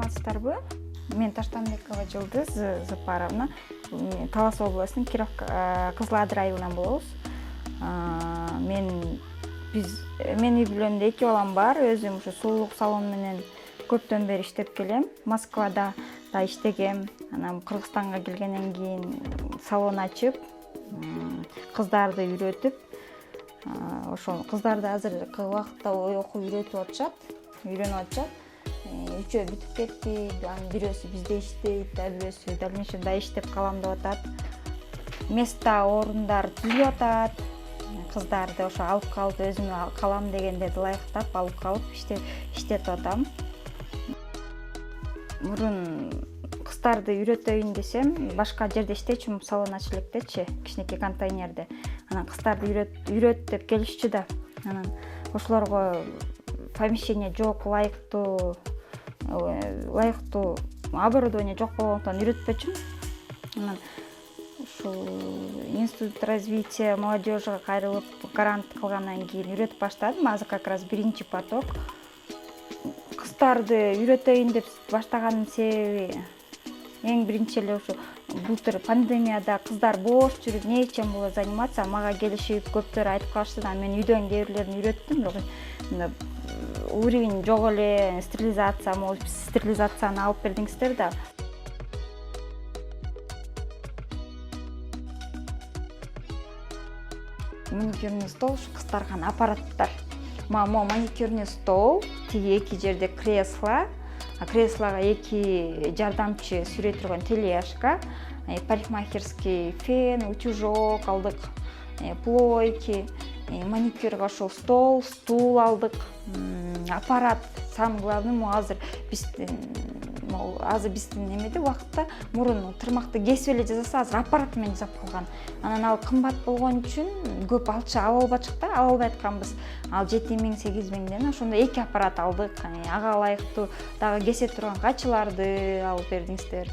саламатсыздарбы? Мен Таштанбекова Жылдыз Запаровна. Талас областының Кызыл Адыр айылынан болобуз. Мен үй бүлөмдө 2 балам бар. Өзүм ушу сулуулук салон менен көптөн бери иштеп келем. Москвада да иштегем. Анан Кыргызстанга келгенден кийин салон ачып, кыздарды үйрөтүп, ошол кыздарды азыркы убакытта окуп үйрөнүп атышат. Үчөө бүтүп кетти, бирөөсү бизде иштейт, бирөөсү дальнейшемде иштеп калам деп атат. Место, орундар түзүлүп атат. Кыздарды ошо алып калып, өзүмө калам дегендерди ылайыктап алып калып иштетип атам. Мурун кыздарды үйрөтөйүн десем, башка жерде иштечүмүн, салон ачып электечи, кичинекей контейнерде. Анан кыздарды үйрөт деп келишчү да. Анан ошолорго помещение жок, ылайыктуу оборудование жок болгондуктан үйрөтпөчүмүн. Анан ушул институт развития молодежи кайрылып грант кылгандан кийин үйрөтүп баштадым. Азыр как раз биринчи поток. Кыздарды үйрөтөйүн деп баштаганын себеби эң биринчи эле ушу былтыр пандемияда кыздар бош жүрүп нечем было заниматься, мага келишип көптөр айтып калышты да, мен үйдөн кээ бирлерин үйрөттүм, бирок уровень жок эле, стерилизацияны алып бердиңиздер да. Маникюрный стол, кыздарган аппараттар. Могу маникюрный стол, тиги эки жерде кресло, креслого эки жардамчы сүрөй турган тележка, парикмахерский фен, утюжок алдык, плойки, маникюрга ошол стул алдык, аппарат. Самый главный азыр биздин эмеде убакытта мурун тырмакты кесип эле жасаса, азыр аппарат менен жасап калган. Анан ал кымбат болгон үчүн көп ала албай атканбыз. Ал 7.000-8.000 миңден ошондо 2 аппарат алдык. Ага ылайыктуу дагы кесе турган качыларды алып бердиңиздер.